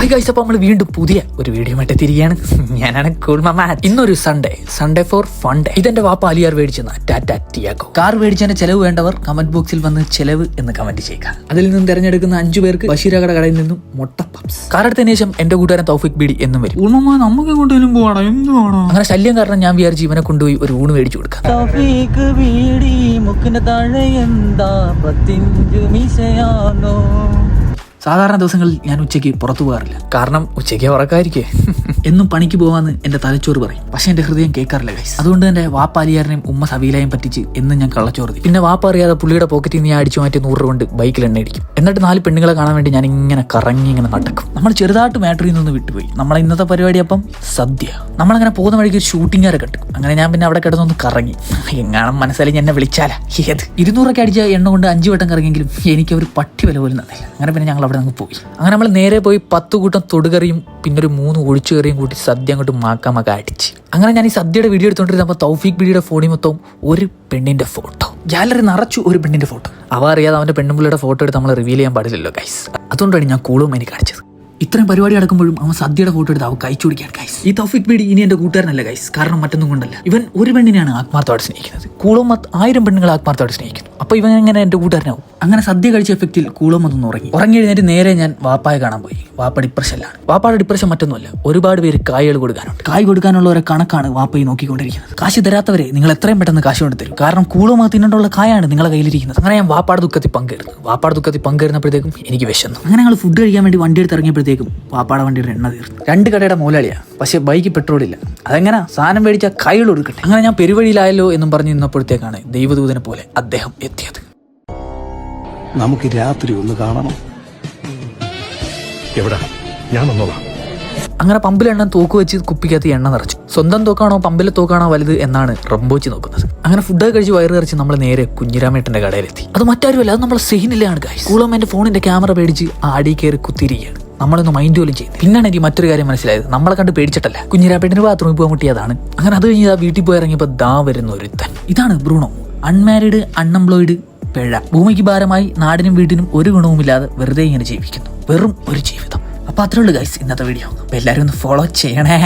Hi guys, അപ്പോൾ നമ്മൾ വീണ്ടും പുതിയ ഒരു വീഡിയോ ആയിട്ട് തിരികെയാണ്. ഞാനാണ് കൂൾ മാമ. ഇന്നൊരു സൺഡേ ഫോർ ഫൺ ഡേ. ഇതെന്റെ വാപ്പ അലിയാർ മേടിച്ചെന്ന ടാറ്റ ടിയാഗോ കാർ മേടിച്ചതിന്റെ ചെലവ് വേണ്ടവർ കമന്റ് ബോക്സിൽ വന്ന് ചെലവ് എന്ന് കമന്റ് ചെയ്യുക. അതിൽ നിന്നും തിരഞ്ഞെടുക്കുന്ന 5 പേർക്ക് ബഷീരകട കടയിൽ നിന്നും മുട്ട പപ്സ്. കാർ എടുത്തതിന് ശേഷം എന്റെ കൂട്ടുകാരൻ തൗഫിക് ബീഡി എന്നും വരും. ഉമ്മ നമുക്ക് എങ്ങോട്ടെങ്കിലും പോവാണോ, എന്ത് വേണോ? അങ്ങനെ ശല്യം കാരണം ഞാൻ വിചാരിച്ച് ഇവനെ കൊണ്ടുപോയി ഒരു ഊണ് മേടിച്ചു കൊടുക്കാം. തൗഫീഖ് ബീഡി മുക്കിന് താഴെ എന്താ 15 മീശയാണോ? സാധാരണ ദിവസങ്ങളിൽ ഞാൻ ഉച്ചയ്ക്ക് പുറത്തു പോകാറില്ല, കാരണം ഉച്ചയ്ക്ക് ഉറക്കായിരിക്കേ. എന്നും പണിക്ക് പോവാന്ന് എന്റെ തലച്ചോറ് പറയും, പക്ഷെ എന്റെ ഹൃദയം കേൾക്കാറില്ല ഗൈസ്. അതുകൊണ്ട് തന്നെ വാപ്പ അലിയാറിനെയും ഉമ്മ സബീലയും പറ്റിച്ച് എന്നും ഞാൻ കള്ളച്ചോറ് തിന്നും. പിന്നെ വാപ്പ അറിയാതെ പുള്ളിയുടെ പോക്കറ്റിൽ നിന്ന് ഞാൻ അടിച്ചു മാറ്റി 100 രൂപ കൊണ്ട് ബൈക്കിൽ എണ്ണ അടിക്കും. എന്നിട്ട് 4 പെണ്ണുങ്ങളെ കാണാൻ വേണ്ടി ഞാൻ ഇങ്ങനെ കറങ്ങി ഇങ്ങനെ നടക്കും. നമ്മൾ ചെറുതായിട്ട് മാറ്ററിൽ നിന്ന് വിട്ടുപോയി. നമ്മളെ ഇന്നത്തെ പരിപാടി അപ്പം സദ്യ. നമ്മളങ്ങനെ പോകുന്ന വഴിക്ക് ഒരു ഷൂട്ടിംഗുകാരെ കണ്ടു. അങ്ങനെ ഞാൻ പിന്നെ അവിടെ കിടന്നൊന്ന് കറങ്ങി. എങ്ങാനും മനസ്സിലായി എന്നെ വിളിച്ചാലാ ഏത് 200 അടിച്ച എണ്ണ കൊണ്ട് 5 വട്ടം കറങ്ങിയെങ്കിലും എനിക്ക് ഒരു പട്ടി വില പോലും തന്നില്ല. അങ്ങനെ പിന്നെ ഞങ്ങൾ അവിടെ നിന്ന് പോയി. അങ്ങനെ നമ്മൾ നേരെ പോയി 10 കൂട്ടം തൊടുകറിയും പിന്നെ ഒരു 3 ഒഴിച്ചുകറിയും കൂട്ടി സദ്യ അങ്ങോട്ട് മാക്കാമൊക്കെ അടിച്ച്. അങ്ങനെ ഞാൻ ഈ സദ്യയുടെ വീഡിയോ എടുത്തുകൊണ്ടിരുന്നപ്പോൾ തൗഫീഖ് ബീഡിയുടെ ഫോണിൽ മൊത്തം ഒരു പെണ്ണിന്റെ ഫോട്ടോ, ഗാലറി നിറച്ചു ഒരു പെണ്ണിന്റെ ഫോട്ടോ. അവ അറിയാതെ അവന്റെ പെണ്ണുമ്പിള്ളിയുടെ ഫോട്ടോ എടുത്ത് നമ്മൾ റിവീൽ ചെയ്യാൻ പാടില്ലല്ലോ ഗൈസ്. അതുകൊണ്ടാണ് ഞാൻ കൂളും എനിക്ക് കാണിച്ചത്. ഇത്രയും പരിപാടി നടക്കുമ്പോഴും അവൻ സദ്യയുടെ ഫോട്ടോ എടുത്ത് അവൻ കഴിച്ചു കുടിക്കാൻ ഗൈസ്. ഈ തൗഫിക് ബീഡി ഇനി എന്റെ കൂട്ടുകാരനല്ല ഗൈസ്, കാരണം മറ്റൊന്നും കൊണ്ടല്ല. ഇവൻ ഒരു പെണ്ണിനെയാണ് ആത്മാർത്ഥമായിട്ട് സ്നേഹിക്കുന്നത്. കൂളോമത്ത് 1000 പെണ്ണുങ്ങളെ ആത്മാർത്ഥമായിട്ട് സ്നേഹിക്കുന്നു. അപ്പൊ ഇവൻ എങ്ങനെ എന്റെ കൂട്ടുകാരനാവും? അങ്ങനെ സദ്യ കഴിച്ച എഫക്റ്റിൽ കൂളോമത്തൊന്ന് ഉറങ്ങി എഴുന്നേറ്റ് നേരെ ഞാൻ വാപ്പായെ കാണാൻ പോയി. വാപ്പ ഡിപ്രഷനിലാണ്. വാപ്പയുടെ ഡിപ്രഷൻ മറ്റൊന്നുമല്ല, ഒരുപാട് പേര് കായകൾ കൊടുക്കാനുണ്ട്. കായ് കൊടുക്കാനുള്ള ഒരു കണക്കാണ് വാപ്പയെ നോക്കിക്കൊണ്ടിരിക്കുന്നത്. കാശ് തരാത്തവരെ നിങ്ങൾ എത്രയും പെട്ടെന്ന് കാശ് കൊണ്ട് തരും, കാരണം കൂളോമത്ത് തിന്നേണ്ടുള്ള കായാണ് നിങ്ങളെ കയ്യിലിരിക്കുന്നത്. അങ്ങനെ ഞാൻ വാപ്പാടെ ദുഃഖത്തിൽ പങ്കെടുന്നപ്പോഴത്തേക്കും എനിക്ക് വിശന്നു. അങ്ങനെ ഞങ്ങൾ ഫുഡ് കഴിക്കാൻ വേണ്ടി വണ്ടി എടുത്ത് ഇറങ്ങിയപ്പോഴത്തേക്കും വാപ്പാടെ വണ്ടിയുടെ എണ്ണ തീർന്നു. 2 കടയുടെ മൂലാളിയാണ്, പക്ഷെ ബൈക്ക് പെട്രോളില്ല. അതെങ്ങനെ സാധനം മേടിച്ച കൈകൾ കൊടുക്കട്ടെ. അങ്ങനെ ഞാൻ പെരുവഴിയിലായല്ലോ എന്നും പറഞ്ഞു നിന്നപ്പോഴത്തേക്കാണ് ദൈവദൂതനെ പോലെ അദ്ദേഹം എത്തിയത്. നമുക്ക് രാത്രി ഒന്ന് കാണണം. എവിടെ? ഞാൻ വന്നോളാം. അങ്ങനെ പമ്പിൽ എണ്ണ തോക്ക് വെച്ച് കുപ്പിക്കകത്ത് എണ്ണ നിറച്ചു. സ്വന്തം തോക്കാണോ പമ്പിലെ തോക്കാണോ വലുത് എന്നാണ് റംബോച്ചി നോക്കുന്നത്. അങ്ങനെ ഫുഡൊക്കെ കഴിച്ച് വയറ് നിറച്ച് നമ്മൾ നേരെ കുഞ്ഞിരാമേട്ടന്റെ കടയിലെത്തി. അത് മറ്റാരുമല്ല, അത് നമ്മളെ സെയിനിലാണ് ഗൈസ്. കൂളം എന്റെ ഫോണിന്റെ ക്യാമറ പേടിച്ച് ആടി കയറി കുത്തിയിരിക്കുകയാണ്. നമ്മളൊന്നും മൈൻഡ് പോലും ചെയ്യുന്നത്. പിന്നാണ് എനിക്ക് മറ്റൊരു കാര്യം മനസ്സിലായത്, നമ്മളെ കണ്ട് പേടിച്ചിട്ടല്ല, കുഞ്ഞിരാപ്പേട്ടിന് ബാത്റൂമിൽ പോകാൻ മുട്ടിയതാണ്. അങ്ങനെ അത് കഴിഞ്ഞ് വീട്ടിൽ പോയി ഇറങ്ങിയപ്പോൾ ദാ വരുന്ന ഒരുത്തൻ. ഇതാണ് ബ്രൂണോ, അൺമാരീഡ് അൺഎംപ്ലോയിഡ് പിഴ. ഭൂമിക്ക് ഭാരമായി നാടിനും വീട്ടിനും ഒരു ഗുണവുമില്ലാതെ വെറുതെ ഇങ്ങനെ ജീവിക്കുന്നു. വെറും ഒരു ജീവിതം. അപ്പൊ അത്രേ ഉള്ളൂ ഗൈസ് ഇന്നത്തെ വീഡിയോ. അപ്പൊ എല്ലാവരും ഒന്ന് ഫോളോ ചെയ്യണേ.